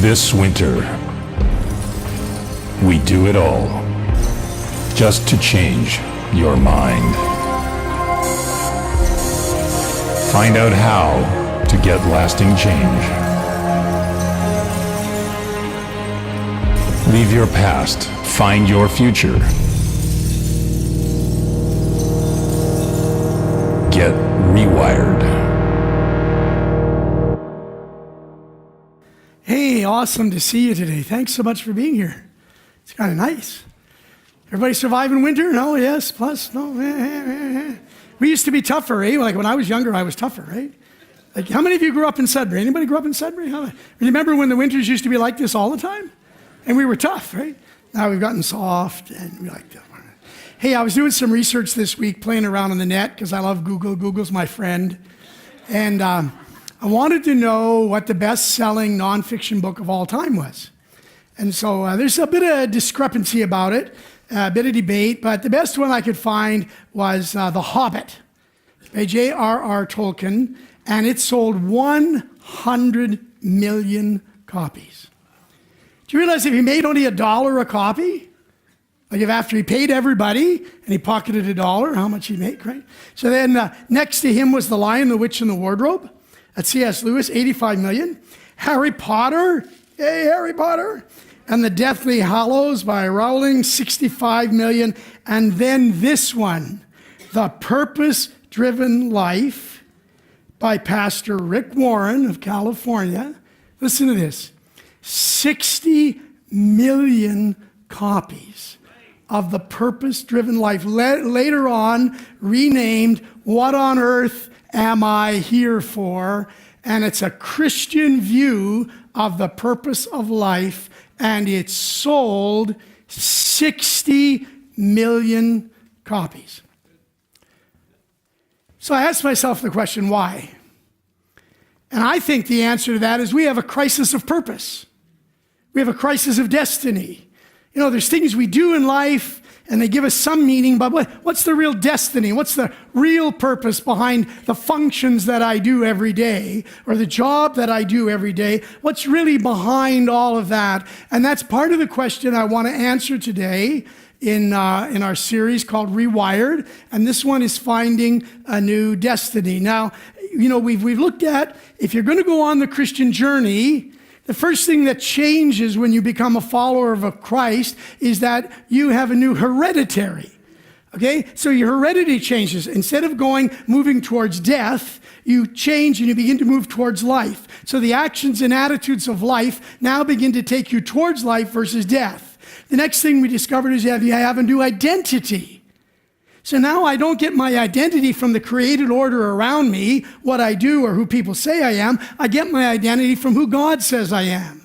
This winter, we do it all just to change your mind. Find out how to get lasting change. Leave your past, find your future. Get rewired. Hey, awesome to see you today. Thanks so much for being here. It's kind of nice. Everybody surviving winter? No, yes, plus, no. We used to be tougher, eh? Like when I was younger, I was tougher, right? Like how many of you grew up in Sudbury? Anybody grew up in Sudbury? Remember when the winters used to be like this all the time? And we were tough, right? Now we've gotten soft and we like that. Hey, I was doing some research this week, playing around on the net because I love Google. Google's my friend. And I wanted to know what the best-selling nonfiction book of all time was. And so there's a bit of discrepancy about it, a bit of debate, but the best one I could find was The Hobbit by J.R.R. Tolkien, and it sold 100 million copies. Do you realize if he made only $1 a copy, like if after he paid everybody and he pocketed $1, how much he'd make, right? So then next to him was The Lion, the Witch, and the Wardrobe at C.S. Lewis, 85 million. Harry Potter, yay, Harry Potter. And The Deathly Hallows by Rowling, 65 million. And then this one, The Purpose-Driven Life by Pastor Rick Warren of California. Listen to this, 60 million copies of The Purpose-Driven Life. Later on, renamed What on Earth Am I Here For? And it's a Christian view of the purpose of life, and it sold 60 million copies. So I asked myself the question, why? And I think the answer to that is we have a crisis of purpose. We have a crisis of destiny. You know, there's things we do in life and they give us some meaning, but what's the real destiny? What's the real purpose behind the functions that I do every day or the job that I do every day? What's really behind all of that? And that's part of the question I want to answer today in our series called Rewired. And this one is finding a new destiny. Now, you know, we've looked at if you're going to go on the Christian journey, the first thing that changes when you become a follower of Christ is that you have a new hereditary. Okay? So your heredity changes. Instead of moving towards death, you change and you begin to move towards life. So the actions and attitudes of life now begin to take you towards life versus death. The next thing we discovered is you have a new identity. So now I don't get my identity from the created order around me, what I do or who people say I am. I get my identity from who God says I am.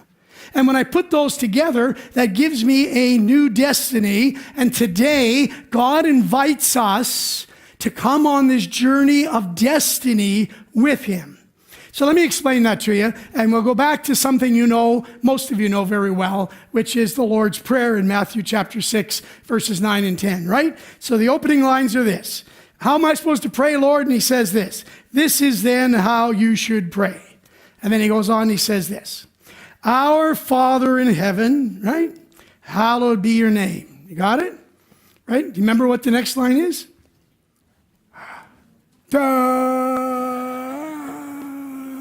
And when I put those together, that gives me a new destiny. And today, God invites us to come on this journey of destiny with Him. So let me explain that to you, and we'll go back to something you know, most of you know very well, which is the Lord's Prayer in Matthew chapter 6, verses 9 and 10, right? So the opening lines are this. How am I supposed to pray, Lord? And He says this. This is then how you should pray. And then He goes on and He says this. Our Father in heaven, right? Hallowed be your name. You got it? Right? Do you remember what the next line is?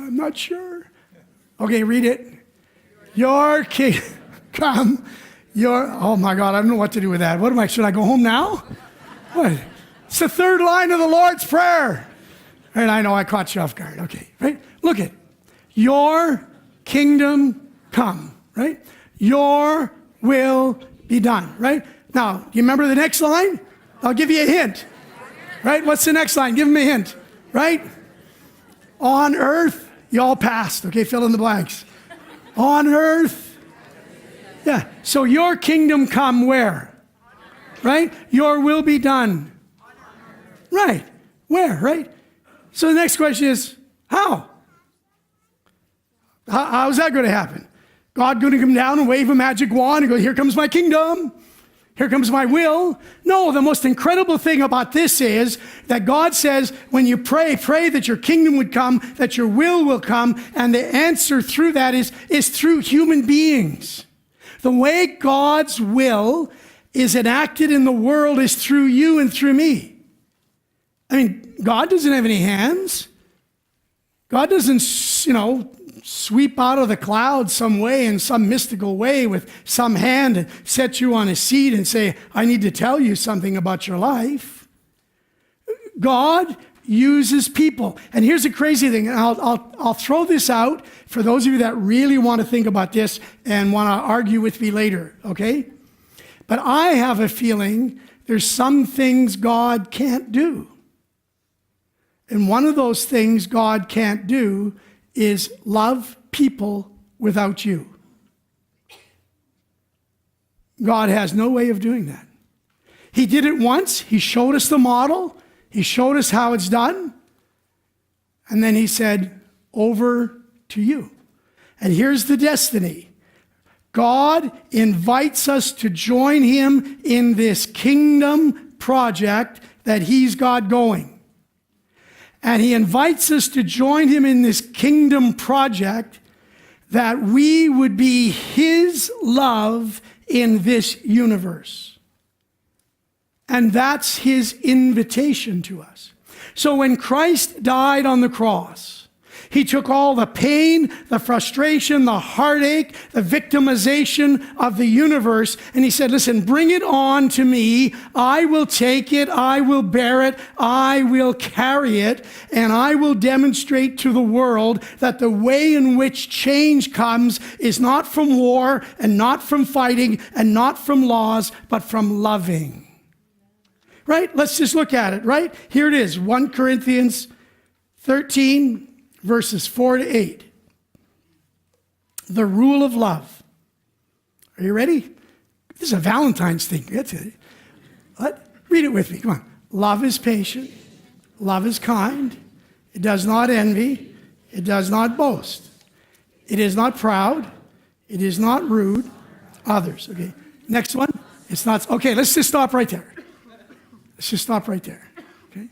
I'm not sure. Okay, read it. Your kingdom come. Oh my God, I don't know what to do with that. Should I go home now? What? It's the third line of the Lord's Prayer. And I know I caught you off guard. Okay, right? Look at your kingdom come, right? Your will be done, right? Now, do you remember the next line? I'll give you a hint, right? What's the next line? Give them a hint, right? On earth, you all passed, okay? Fill in the blanks. On earth. Yeah, so your kingdom come where? Right? Your will be done. Right. Where, right? So the next question is, how? How's that going to happen? God going to come down and wave a magic wand and go, here comes my kingdom. Here comes my will. No, the most incredible thing about this is that God says, when you pray, pray that your kingdom would come, that your will come, and the answer through that is through human beings. The way God's will is enacted in the world is through you and through me. I mean, God doesn't have any hands. God doesn't, sweep out of the clouds some way in some mystical way with some hand and set you on a seat and say, I need to tell you something about your life. God uses people. And here's the crazy thing. And I'll throw this out for those of you that really want to think about this and want to argue with me later, okay? But I have a feeling there's some things God can't do. And one of those things God can't do is love people without you. God has no way of doing that. He did it once. He showed us the model. He showed us how it's done. And then he said, over to you. And here's the destiny. God invites us to join him in this kingdom project that he's got going. And he invites us to join him in this kingdom project that we would be his love in this universe. And that's his invitation to us. So when Christ died on the cross, he took all the pain, the frustration, the heartache, the victimization of the universe, and he said, listen, bring it on to me. I will take it. I will bear it. I will carry it. And I will demonstrate to the world that the way in which change comes is not from war and not from fighting and not from laws, but from loving. Right? Let's just look at it, right? Here it is, 1 Corinthians 13, verses 4 to 8. The rule of love. Are you ready? This is a Valentine's thing. What? Read it with me. Come on. Love is patient. Love is kind. It does not envy. It does not boast. It is not proud. It is not rude. Others. Okay. Next one. It's not. Okay, let's just stop right there. Let's just stop right there. Okay.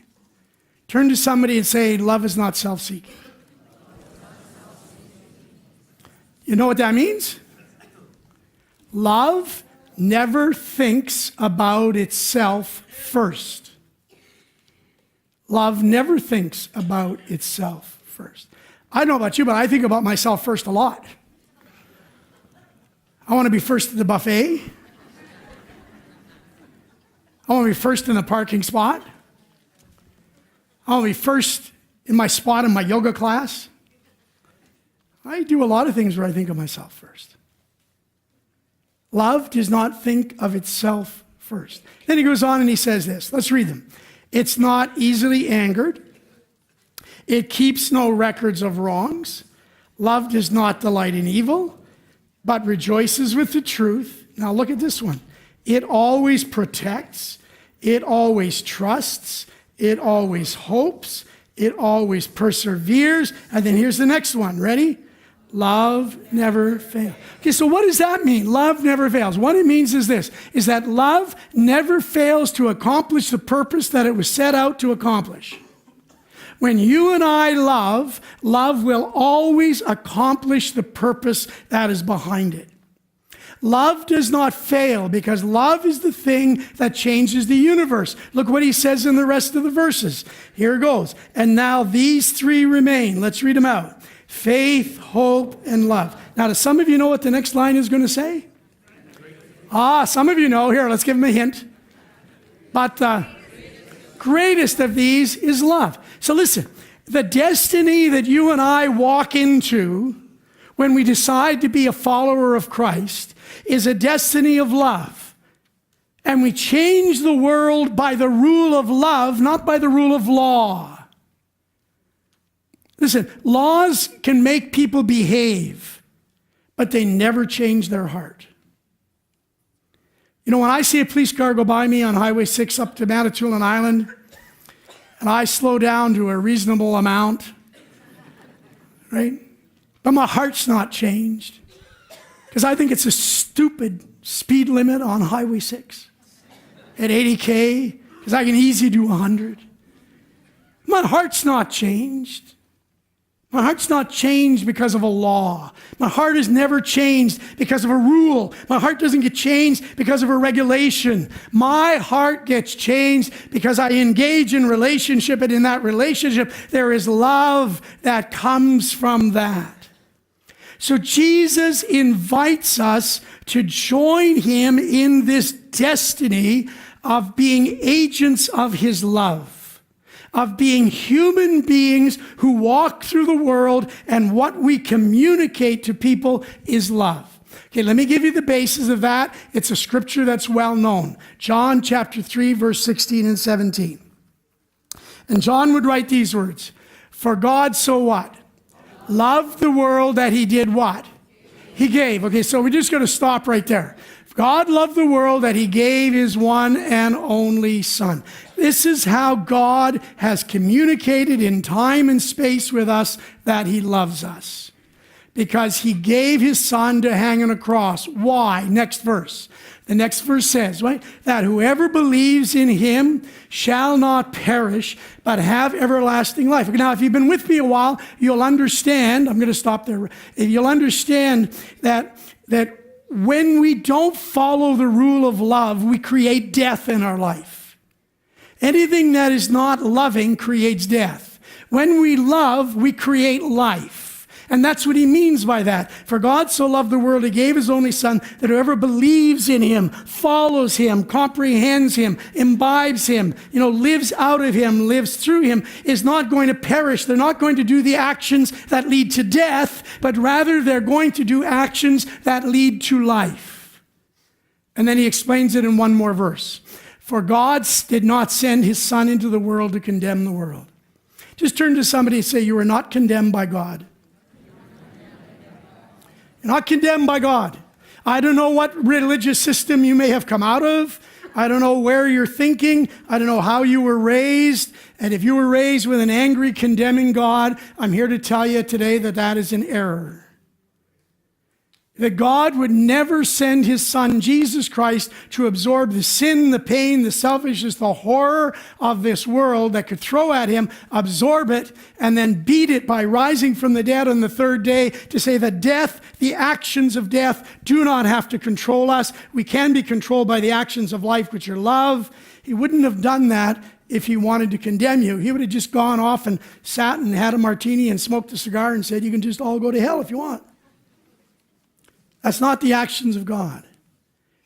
Turn to somebody and say, love is not self-seeking. You know what that means? Love never thinks about itself first. Love never thinks about itself first. I don't know about you, but I think about myself first a lot. I want to be first at the buffet. I want to be first in the parking spot. I want to be first in my spot in my yoga class. I do a lot of things where I think of myself first. Love does not think of itself first. Then he goes on and he says this. Let's read them. It's not easily angered. It keeps no records of wrongs. Love does not delight in evil, but rejoices with the truth. Now look at this one. It always protects. It always trusts. It always hopes. It always perseveres. And then here's the next one. Ready? Love never fails. Okay, so what does that mean? Love never fails. What it means is this, is that love never fails to accomplish the purpose that it was set out to accomplish. When you and I love, love will always accomplish the purpose that is behind it. Love does not fail because love is the thing that changes the universe. Look what he says in the rest of the verses. Here it goes. And now these three remain. Let's read them out. Faith, hope, and love. Now, do some of you know what the next line is going to say? Some of you know. Here, let's give them a hint. But the greatest of these is love. So listen, the destiny that you and I walk into when we decide to be a follower of Christ is a destiny of love. And we change the world by the rule of love, not by the rule of law. Listen, laws can make people behave, but they never change their heart. You know, when I see a police car go by me on Highway 6 up to Manitoulin Island, and I slow down to a reasonable amount, right? But my heart's not changed, because I think it's a stupid speed limit on Highway 6. at 80K because I can easily do 100. My heart's not changed. My heart's not changed because of a law. My heart is never changed because of a rule. My heart doesn't get changed because of a regulation. My heart gets changed because I engage in relationship, and in that relationship, there is love that comes from that. So Jesus invites us to join him in this destiny of being agents of his love, of being human beings who walk through the world, and what we communicate to people is love. Okay, let me give you the basis of that. It's a scripture that's well known. John chapter 3, verse 16 and 17. And John would write these words, "For God so what? Loved the world that he did what? He gave." Okay, so we're just going to stop right there. God loved the world that he gave his one and only Son. This is how God has communicated in time and space with us that he loves us. Because he gave his Son to hang on a cross. Why? Next verse. The next verse says, right, that whoever believes in him shall not perish, but have everlasting life. Now, if you've been with me a while, you'll understand, I'm going to stop there. You'll understand that when we don't follow the rule of love, we create death in our life. Anything that is not loving creates death. When we love, we create life. And that's what he means by that. For God so loved the world, he gave his only Son, that whoever believes in him, follows him, comprehends him, imbibes him, lives out of him, lives through him, is not going to perish. They're not going to do the actions that lead to death, but rather they're going to do actions that lead to life. And then he explains it in one more verse. For God did not send his Son into the world to condemn the world. Just turn to somebody and say, you are not condemned by God. You're not condemned by God. I don't know what religious system you may have come out of. I don't know where you're thinking. I don't know how you were raised. And if you were raised with an angry, condemning God, I'm here to tell you today that that is an error. That God would never send his Son, Jesus Christ, to absorb the sin, the pain, the selfishness, the horror of this world that could throw at him, absorb it, and then beat it by rising from the dead on the third day to say that death, the actions of death, do not have to control us. We can be controlled by the actions of life, which are love. He wouldn't have done that if he wanted to condemn you. He would have just gone off and sat and had a martini and smoked a cigar and said, you can just all go to hell if you want. That's not the actions of God.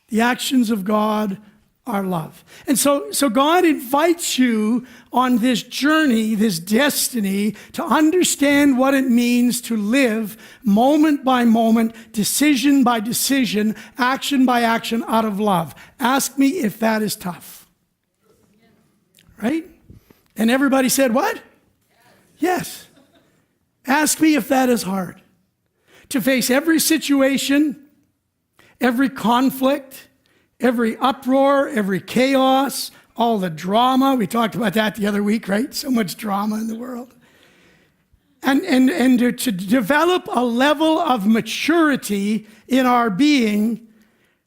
The actions of God are love. And so God invites you on this journey, this destiny, to understand what it means to live moment by moment, decision by decision, action by action out of love. Ask me if that is tough. Right? And everybody said, what? Yes. Ask me if that is hard. To face every situation, every conflict, every uproar, every chaos, all the drama. We talked about that the other week, right? So much drama in the world. And to develop a level of maturity in our being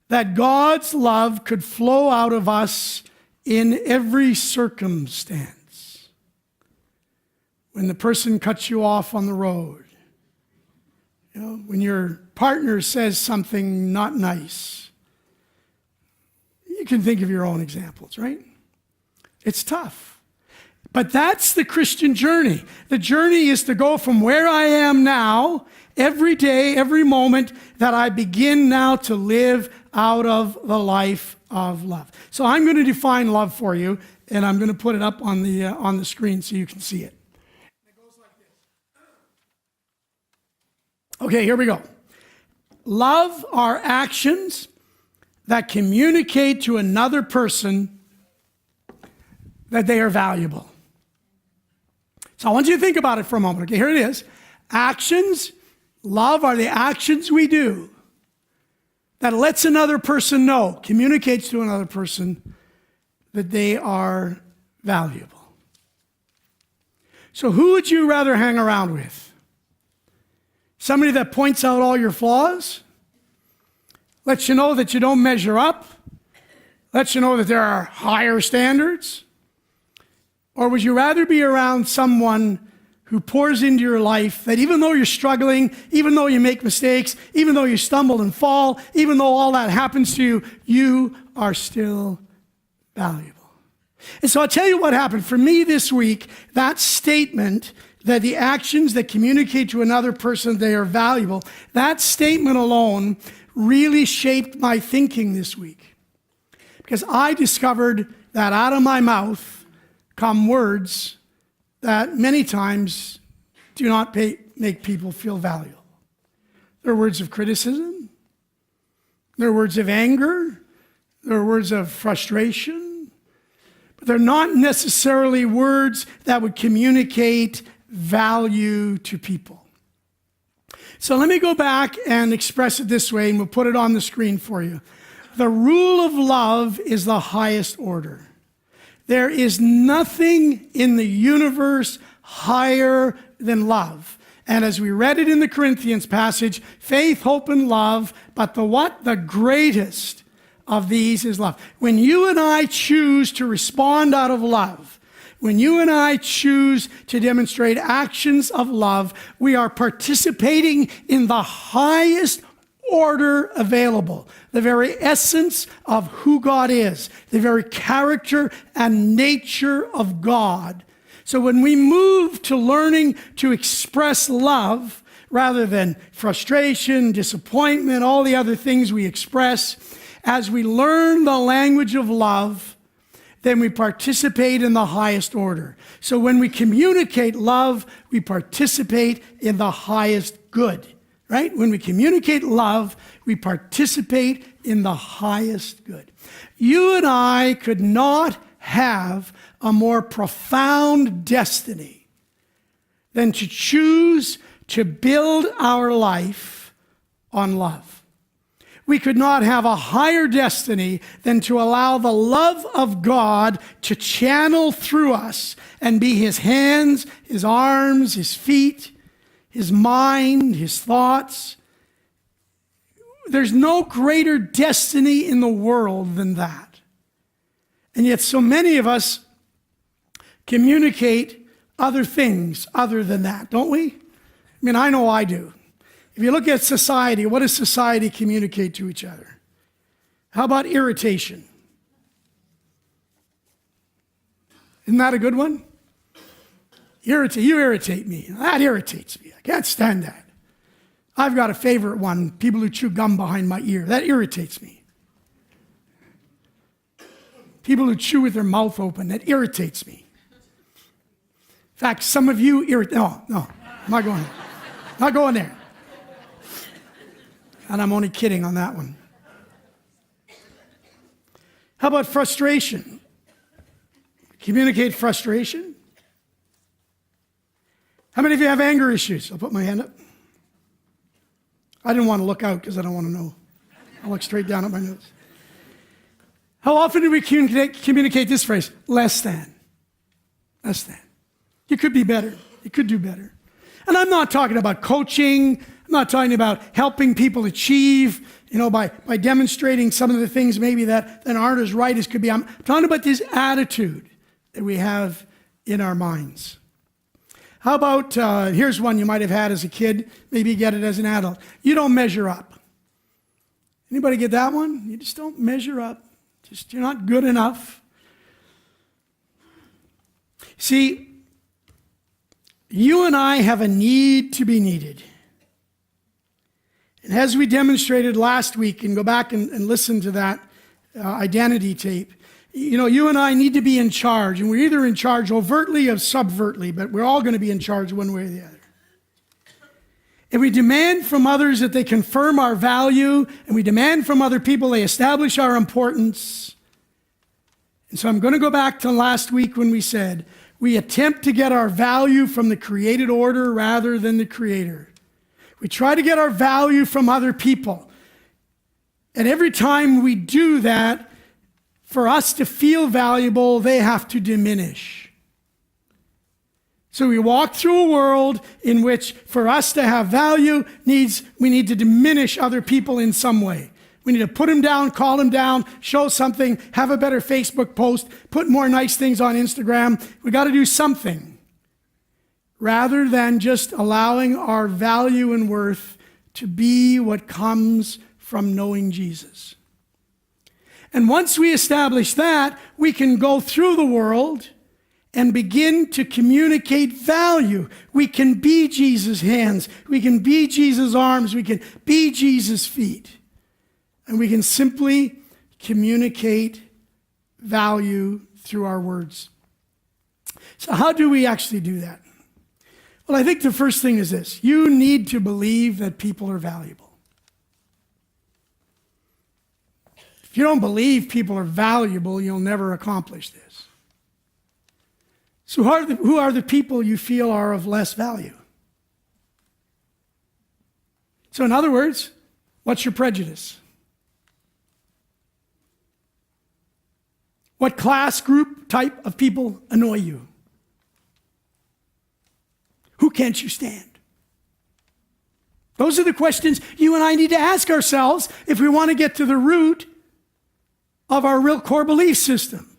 that God's love could flow out of us in every circumstance. When the person cuts you off on the road, when your partner says something not nice, you can think of your own examples, right? It's tough. But that's the Christian journey. The journey is to go from where I am now, every day, every moment, that I begin now to live out of the life of love. So I'm going to define love for you, and I'm going to put it up on the screen so you can see it. Okay, here we go. Love are actions that communicate to another person that they are valuable. So I want you to think about it for a moment. Okay, here it is. Actions, love are the actions we do that lets another person know, communicates to another person that they are valuable. So who would you rather hang around with? Somebody that points out all your flaws, lets you know that you don't measure up, lets you know that there are higher standards? Or would you rather be around someone who pours into your life that even though you're struggling, even though you make mistakes, even though you stumble and fall, even though all that happens to you, you are still valuable? And so I'll tell you what happened. For me this week, that statement that the actions that communicate to another person they are valuable, that statement alone really shaped my thinking this week. Because I discovered that out of my mouth come words that many times do not make people feel valuable. They're words of criticism. They're words of anger. They're words of frustration. But they're not necessarily words that would communicate value to people. So let me go back and express it this way, and we'll put it on the screen for you. The rule of love is the highest order. There is nothing in the universe higher than love. And as we read it in the Corinthians passage, faith, hope, and love, but the what? The greatest of these is love. When you and I choose to respond out of love, when you and I choose to demonstrate actions of love, we are participating in the highest order available, the very essence of who God is, the very character and nature of God. So when we move to learning to express love rather than frustration, disappointment, all the other things we express, as we learn the language of love, then we participate in the highest order. So when we communicate love, we participate in the highest good. Right? When we communicate love, we participate in the highest good. You and I could not have a more profound destiny than to choose to build our life on love. We could not have a higher destiny than to allow the love of God to channel through us and be his hands, his arms, his feet, his mind, his thoughts. There's no greater destiny in the world than that. And yet so many of us communicate other things other than that, don't we? I mean, I know I do. If you look at society, what does society communicate to each other? How about irritation? Isn't that a good one? You irritate me. That irritates me. I can't stand that. I've got a favorite one, people who chew gum behind my ear. That irritates me. People who chew with their mouth open, that irritates me. In fact, some of you no, I'm not going there. Not going there. And I'm only kidding on that one. How about frustration? Communicate frustration. How many of you have anger issues? I'll put my hand up. I didn't want to look out because I don't want to know. I'll look straight down at my nose. How often do we communicate this phrase? Less than. Less than. You could be better. You could do better. And I'm not talking about coaching. I'm not talking about helping people achieve, by demonstrating some of the things maybe that aren't as right as could be. I'm talking about this attitude that we have in our minds. How about, here's one you might have had as a kid, maybe you get it as an adult. You don't measure up. Anybody get that one? You just don't measure up. You're not good enough. See, you and I have a need to be needed. And as we demonstrated last week, and go back and listen to that identity tape, you and I need to be in charge, and we're either in charge overtly or subvertly, but we're all going to be in charge one way or the other. And we demand from others that they confirm our value, and we demand from other people they establish our importance. And so I'm going to go back to last week when we said, we attempt to get our value from the created order rather than the creator. We try to get our value from other people. And every time we do that, for us to feel valuable, they have to diminish. So we walk through a world in which for us to have value, we need to diminish other people in some way. We need to put him down, call him down, show something, have a better Facebook post, put more nice things on Instagram. We got to do something rather than just allowing our value and worth to be what comes from knowing Jesus. And once we establish that, we can go through the world and begin to communicate value. We can be Jesus' hands. We can be Jesus' arms. We can be Jesus' feet. And we can simply communicate value through our words. So how do we actually do that? Well, I think the first thing is this. You need to believe that people are valuable. If you don't believe people are valuable, you'll never accomplish this. So who are the people you feel are of less value? So in other words, what's your prejudice? What class, group, type of people annoy you? Who can't you stand? Those are the questions you and I need to ask ourselves if we want to get to the root of our real core belief system.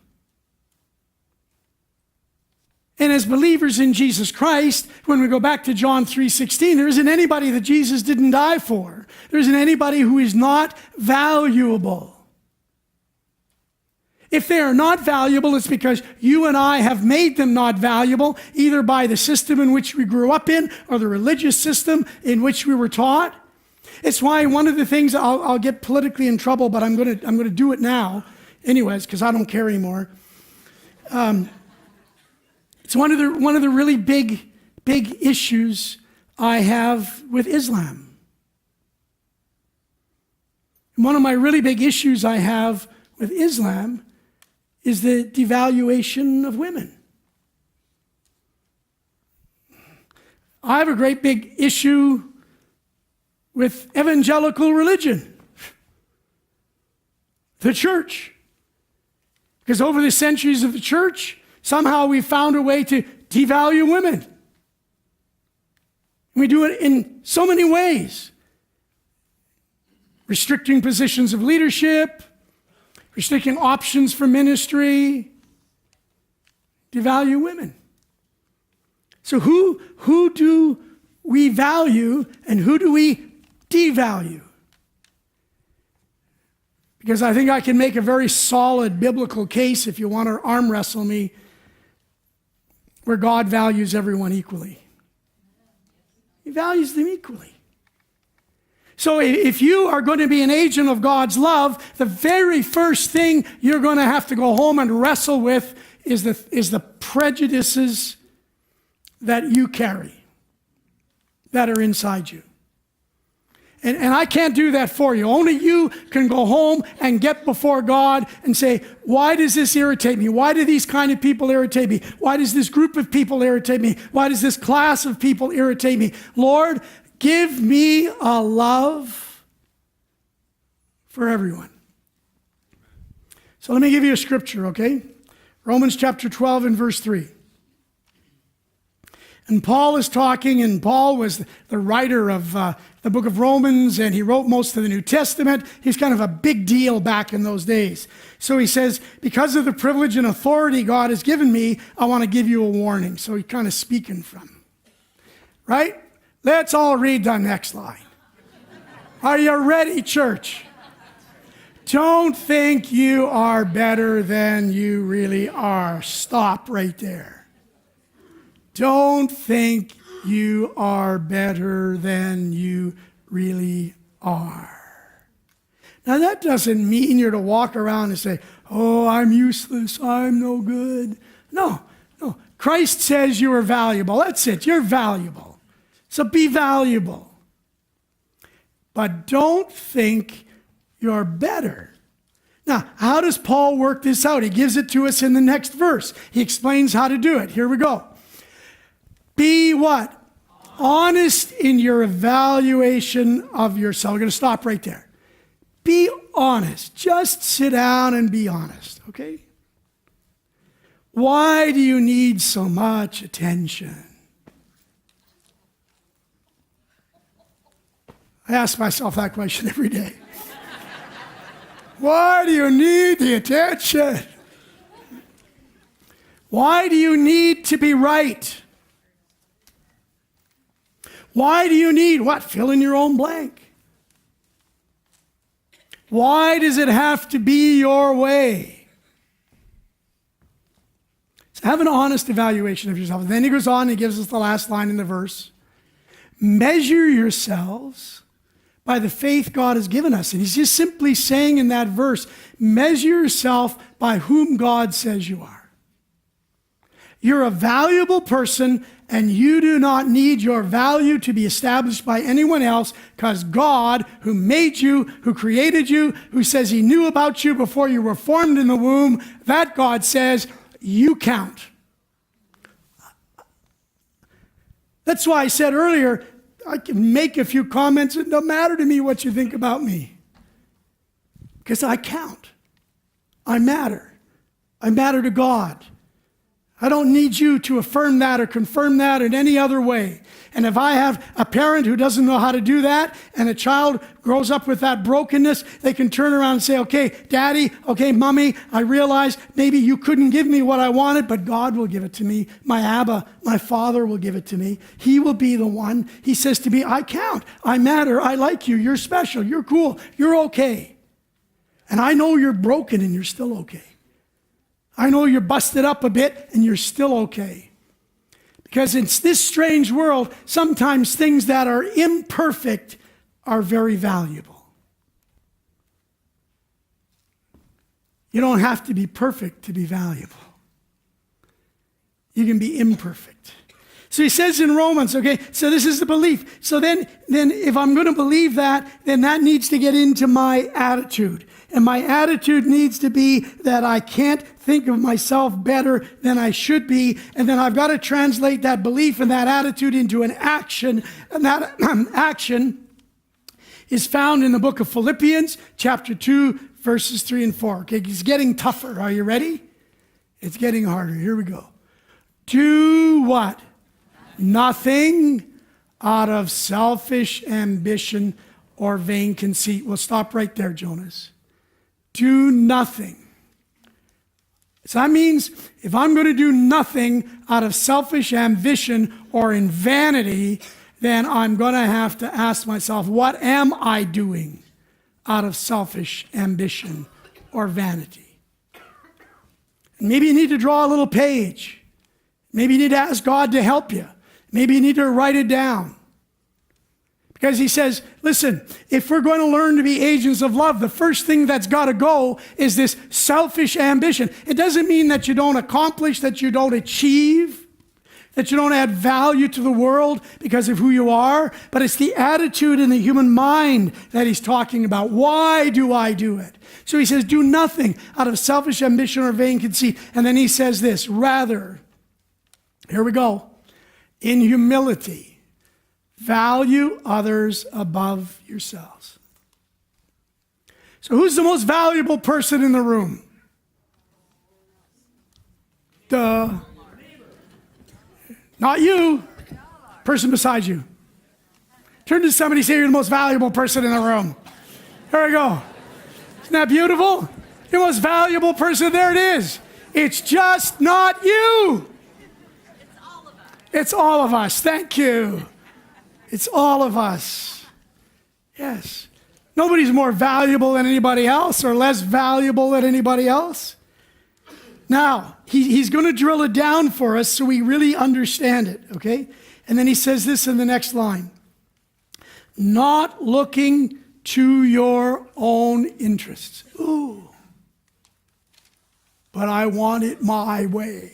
And as believers in Jesus Christ, when we go back to John 3:16, there isn't anybody that Jesus didn't die for. There isn't anybody who is not valuable. If they are not valuable, it's because you and I have made them not valuable, either by the system in which we grew up in or the religious system in which we were taught. It's why one of the things, I'll get politically in trouble, but I'm going to do it now anyways, because I don't care anymore. It's one of the really big issues I have with Islam. And one of my really big issues I have with Islam is the devaluation of women. I have a great big issue with evangelical religion, the church. Because over the centuries of the church, somehow we found a way to devalue women. We do it in so many ways. Restricting positions of leadership, restricting options for ministry, devalue women. So who do we value and who do we devalue? Because I think I can make a very solid biblical case, if you want to arm wrestle me, where God values everyone equally. He values them equally. So if you are going to be an agent of God's love, the very first thing you're going to have to go home and wrestle with is the prejudices that you carry, that are inside you. And I can't do that for you. Only you can go home and get before God and say, why does this irritate me? Why do these kind of people irritate me? Why does this group of people irritate me? Why does this class of people irritate me? Lord, give me a love for everyone. So let me give you a scripture, okay? Romans chapter 12 and verse 3. And Paul is talking, and Paul was the writer of the book of Romans, and he wrote most of the New Testament. He's kind of a big deal back in those days. So he says, because of the privilege and authority God has given me, I want to give you a warning. So he's kind of speaking from, right? Let's all read the next line. Are you ready, church? Don't think you are better than you really are. Stop right there. Don't think you are better than you really are. Now, that doesn't mean you're to walk around and say, oh, I'm useless, I'm no good. No. Christ says you are valuable. That's it, you're valuable. So be valuable. But don't think you're better. Now, how does Paul work this out? He gives it to us in the next verse. He explains how to do it. Here we go. Be what? Honest in your evaluation of yourself. We're going to stop right there. Be honest. Just sit down and be honest, okay? Why do you need so much attention? I ask myself that question every day. Why do you need the attention? Why do you need to be right? Why do you need what? Fill in your own blank. Why does it have to be your way? So have an honest evaluation of yourself. And then he goes on and he gives us the last line in the verse. Measure yourselves by the faith God has given us. And he's just simply saying in that verse, measure yourself by whom God says you are. You're a valuable person, and you do not need your value to be established by anyone else, because God, who made you, who created you, who says he knew about you before you were formed in the womb, that God says, you count. That's why I said earlier, I can make a few comments. It doesn't matter to me what you think about me, because I count. I matter. I matter to God. I don't need you to affirm that or confirm that in any other way. And if I have a parent who doesn't know how to do that, and a child grows up with that brokenness, they can turn around and say, okay, Daddy, okay, Mommy, I realize maybe you couldn't give me what I wanted, but God will give it to me. My Abba, my Father will give it to me. He will be the one. He says to me, I count. I matter. I like you. You're special. You're cool. You're okay. And I know you're broken and you're still okay. I know you're busted up a bit and you're still okay. Because in this strange world, sometimes things that are imperfect are very valuable. You don't have to be perfect to be valuable. You can be imperfect. So he says in Romans, okay, so this is the belief. So then if I'm going to believe that, then that needs to get into my attitude. And my attitude needs to be that I can't think of myself better than I should be. And then I've got to translate that belief and that attitude into an action. And that action is found in the book of Philippians, chapter 2, verses 3 and 4. Okay, it's getting tougher. Are you ready? It's getting harder. Here we go. Do what? Nothing out of selfish ambition or vain conceit. We'll stop right there, Jonas. Do nothing. So that means if I'm going to do nothing out of selfish ambition or in vanity, then I'm going to have to ask myself, what am I doing out of selfish ambition or vanity? And maybe you need to draw a little page. Maybe you need to ask God to help you. Maybe you need to write it down. Because he says, listen, if we're going to learn to be agents of love, the first thing that's got to go is this selfish ambition. It doesn't mean that you don't accomplish, that you don't achieve, that you don't add value to the world because of who you are, but it's the attitude in the human mind that he's talking about. Why do I do it? So he says, do nothing out of selfish ambition or vain conceit. And then he says this, rather, here we go, in humility, value others above yourselves. So who's the most valuable person in the room? Duh. Not you. Person beside you. Turn to somebody and say you're the most valuable person in the room. There we go. Isn't that beautiful? You're the most valuable person. There it is. It's just not you. It's all of us. Thank you. It's all of us. Yes. Nobody's more valuable than anybody else or less valuable than anybody else. Now, he's going to drill it down for us so we really understand it, okay? And then he says this in the next line. Not looking to your own interests. Ooh. But I want it my way.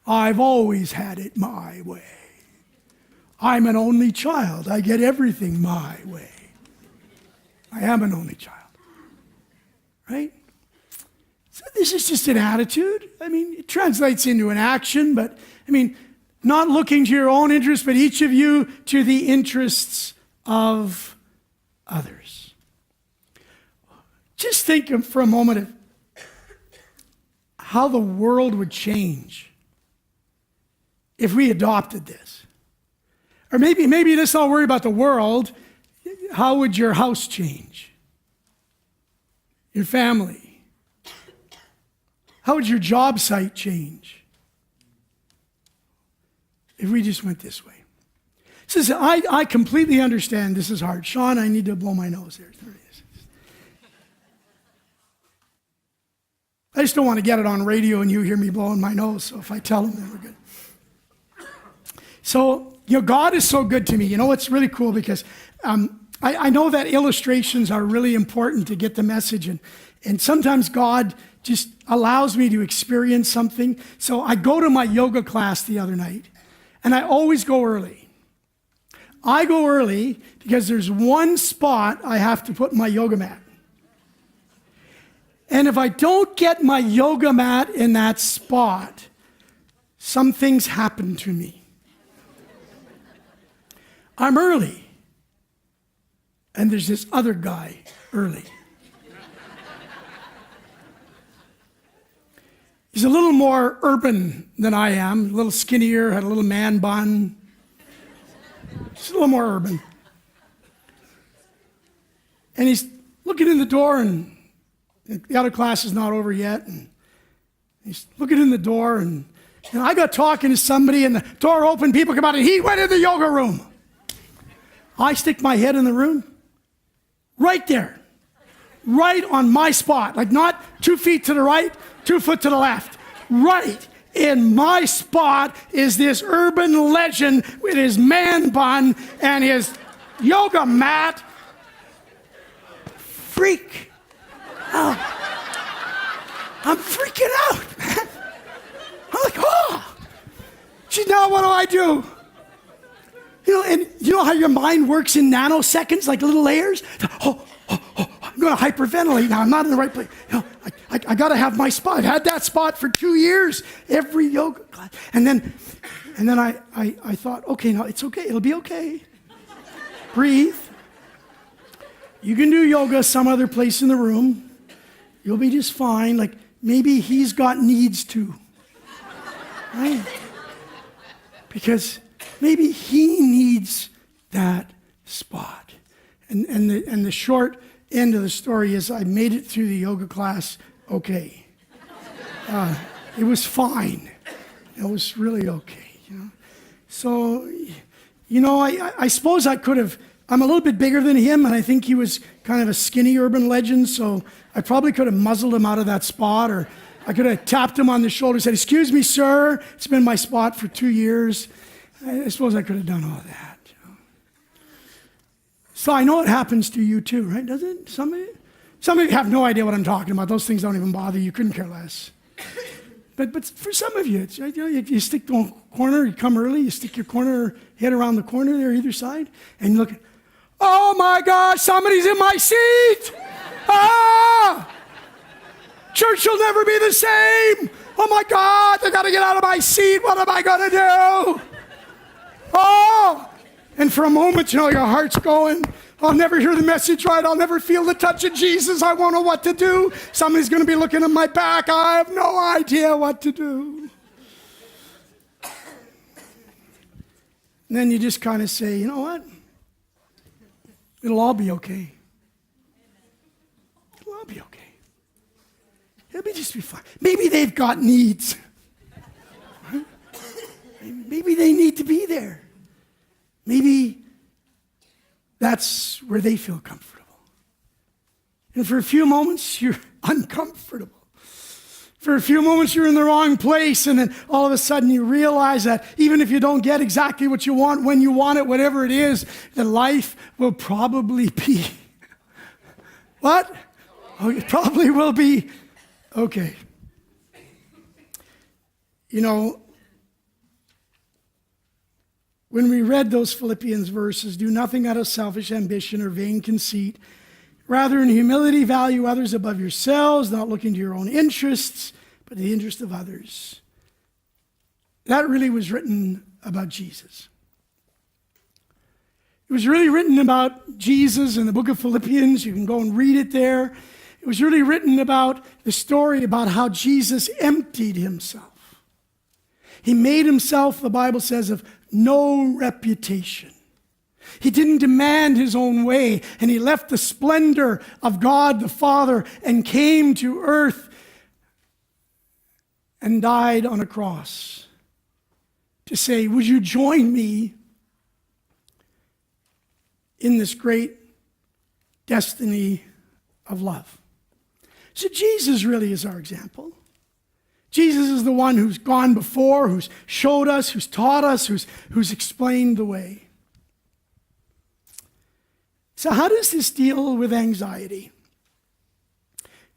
I've always had it my way. I'm an only child. I get everything my way. I am an only child. Right? So this is just an attitude. I mean, it translates into an action, but I mean, not looking to your own interests, but each of you to the interests of others. Just think for a moment of how the world would change if we adopted this. Or maybe let's not worry about the world. How would your house change? your family? How would your job site change if we just went this way? Says, I completely understand this is hard. Sean, I need to blow my nose there. There it is. I just don't want to get it on radio and you hear me blowing my nose. So if I tell them, then we're good. So, God is so good to me. It's really cool because I know that illustrations are really important to get the message. And sometimes God just allows me to experience something. So I go to my yoga class the other night, and I always go early. I go early because there's one spot I have to put my yoga mat. And if I don't get my yoga mat in that spot, some things happen to me. I'm early. And there's this other guy early. He's a little more urban than I am, a little skinnier, had a little man bun. He's a little more urban. And he's looking in the door, and the other class is not over yet. And he's looking in the door, and I got talking to somebody, and the door opened, people come out, and he went in the yoga room. I stick my head in the room, right there, right on my spot, like not 2 feet to the right, 2 foot to the left, right in my spot is this urban legend with his man bun and his yoga mat. Freak. Oh. I'm freaking out, man. I'm like, oh. Gee, now what do I do? And you know how your mind works in nanoseconds, like little layers? Oh, I'm going to hyperventilate now. I'm not in the right place. I got to have my spot. I've had that spot for 2 years, every yoga class. And then I thought, okay, no, it's okay. It'll be okay. Breathe. You can do yoga some other place in the room. You'll be just fine. Like maybe he's got needs too. Right? Because maybe he needs that spot. And the short end of the story is I made it through the yoga class okay. It was fine. It was really okay. So, I suppose I could have, I'm a little bit bigger than him, and I think he was kind of a skinny urban legend, so I probably could have muzzled him out of that spot, or I could have tapped him on the shoulder and said, "Excuse me, sir, it's been my spot for 2 years." I suppose I could have done all that. So I know it happens to you too, right? Does it? Some of you have no idea what I'm talking about. Those things don't even bother you. Couldn't care less. But for some of you, it's, you stick to a corner, you come early, you stick your head around the corner there either side, and you look at, oh my gosh, somebody's in my seat! Ah! Church will never be the same! Oh my God, I gotta get out of my seat, what am I gonna do? Oh! And for a moment, your heart's going, I'll never hear the message right. I'll never feel the touch of Jesus. I won't know what to do. Somebody's going to be looking at my back. I have no idea what to do. And then you just kind of say, you know what? It'll all be okay. It'll all be okay. It'll just be fine. Maybe they've got needs. Right? Maybe they need to be there. Maybe that's where they feel comfortable. And for a few moments, you're uncomfortable. For a few moments, you're in the wrong place, and then all of a sudden you realize that even if you don't get exactly what you want, when you want it, whatever it is, that life will probably be, what? Oh, it probably will be okay. When we read those Philippians verses, do nothing out of selfish ambition or vain conceit. Rather, in humility, value others above yourselves, not looking to your own interests, but the interest of others. That really was written about Jesus. It was really written about Jesus in the book of Philippians. You can go and read it there. It was really written about the story about how Jesus emptied himself. He made himself, the Bible says, of no reputation. He didn't demand his own way, and he left the splendor of God the Father and came to earth and died on a cross to say, would you join me in this great destiny of love? So Jesus really is our example. Jesus is the one who's gone before, who's showed us, who's taught us, who's explained the way. So how does this deal with anxiety?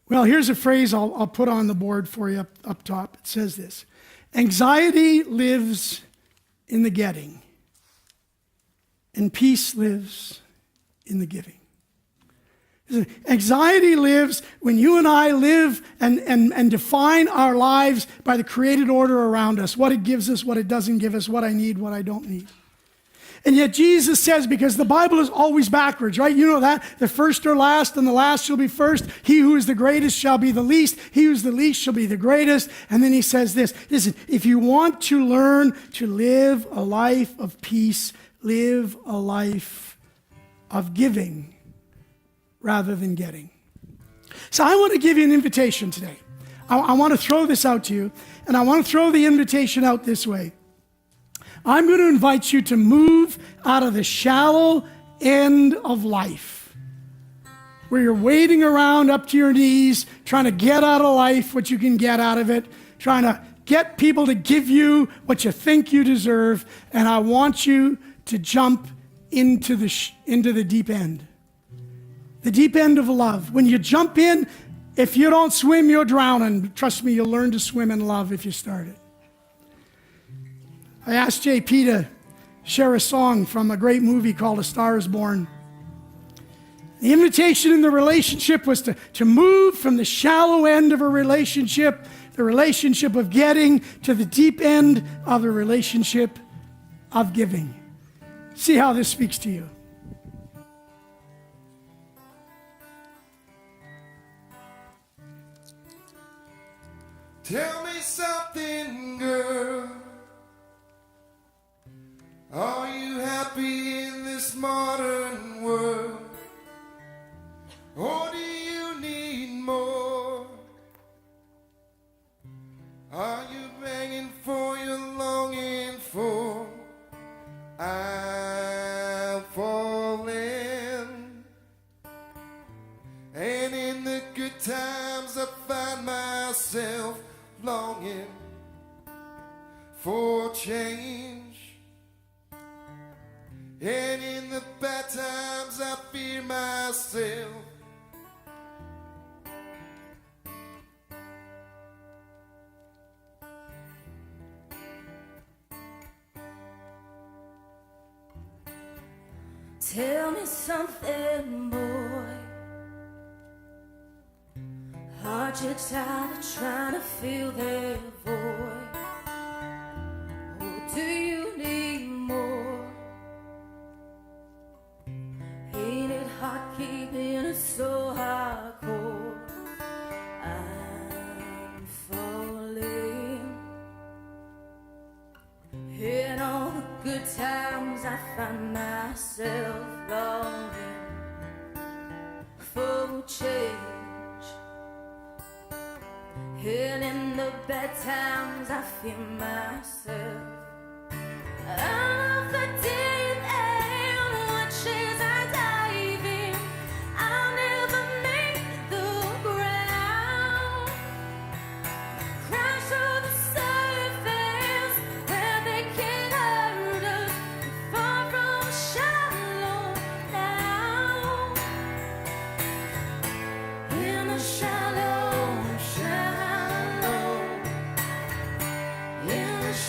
Well, here's a phrase I'll put on the board for you up top. It says this: anxiety lives in the getting, and peace lives in the giving. Anxiety lives when you and I live and define our lives by the created order around us, what it gives us, what it doesn't give us, what I need, what I don't need. And yet Jesus says, because the Bible is always backwards, right? You know that. The first are last and the last shall be first. He who is the greatest shall be the least. He who is the least shall be the greatest. And then he says this: listen, if you want to learn to live a life of peace, live a life of giving rather than getting. So I want to give you an invitation today. I want to throw this out to you, and I want to throw the invitation out this way. I'm going to invite you to move out of the shallow end of life, where you're wading around up to your knees, trying to get out of life what you can get out of it, trying to get people to give you what you think you deserve, and I want you to jump into the deep end. The deep end of love. When you jump in, if you don't swim, you'll drown. And trust me, you'll learn to swim in love if you start it. I asked JP to share a song from a great movie called A Star is Born. The invitation in the relationship was to move from the shallow end of a relationship, the relationship of getting, to the deep end of a relationship of giving. See how this speaks to you. Tell me something, girl. Are you happy in this modern world? Or do you need more? Are you begging for your longing for? I'm falling, and in the good times I find myself longing for change, and in the bad times I fear myself. Tell me something, boy. Aren't you tired of trying to fill their void? Or do you need more? Ain't it hard keeping it so hardcore? I'm falling. In all the good times I find myself longing for change. And in the bad times I feel myself off the deep end, watches I dive in. I'll never make the ground, crash to the surface where they can hurt us, far from shallow now. In the shallow.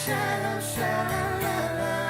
Shallow, shallow, la, la.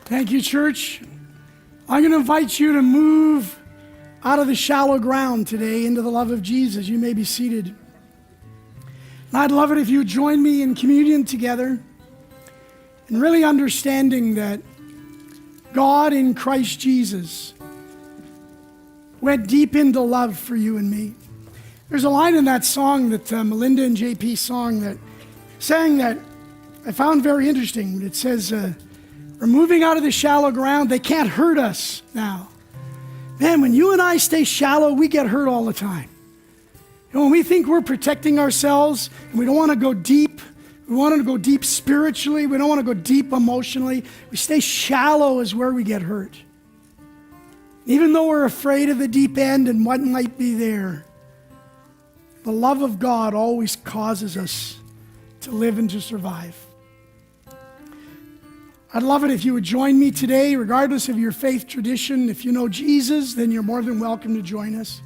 Thank you, church. I'm going to invite you to move out of the shallow ground today into the love of Jesus. You may be seated. And I'd love it if you would join me in communion together and really understanding that God in Christ Jesus went deep into love for you and me. There's a line in that song that Melinda and JP sang that I found very interesting. It says, we're moving out of the shallow ground. They can't hurt us now. Man, when you and I stay shallow, we get hurt all the time. When we think we're protecting ourselves and we don't want to go deep, we want to go deep spiritually, we don't want to go deep emotionally, we stay shallow is where we get hurt. Even though we're afraid of the deep end and what might be there, the love of God always causes us to live and to survive. I'd love it if you would join me today, regardless of your faith tradition. If you know Jesus, then you're more than welcome to join us.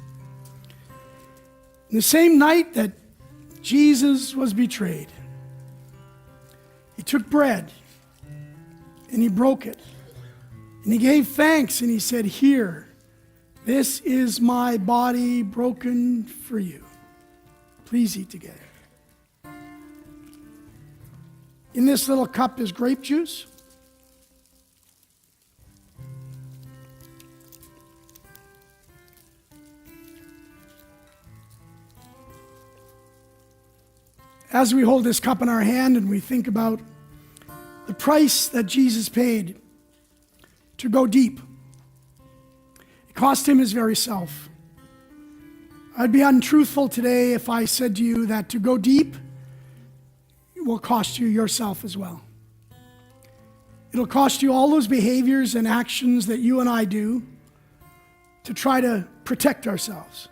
In the same night that Jesus was betrayed, he took bread and he broke it and he gave thanks and he said, "Here, this is my body broken for you. Please eat together." In this little cup is grape juice. As we hold this cup in our hand and we think about the price that Jesus paid to go deep, it cost him his very self. I'd be untruthful today if I said to you that to go deep will cost you yourself as well. It'll cost you all those behaviors and actions that you and I do to try to protect ourselves.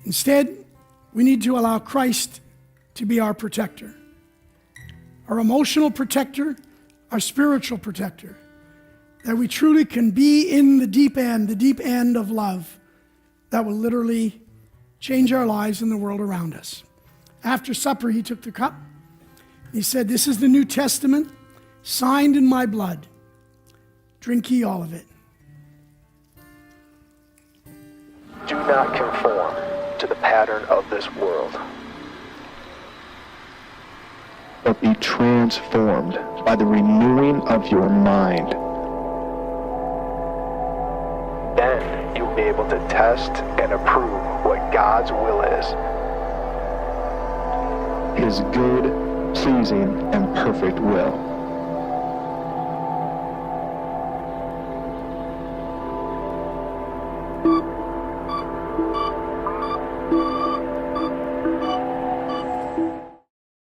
Instead, we need to allow Christ to be our protector, our emotional protector, our spiritual protector, that we truly can be in the deep end of love that will literally change our lives and the world around us. After supper, he took the cup. He said, "This is the New Testament, signed in my blood. Drink ye all of it." Do not conform to the pattern of this world, but be transformed by the renewing of your mind. Then you'll be able to test and approve what God's will is, his good, pleasing, and perfect will.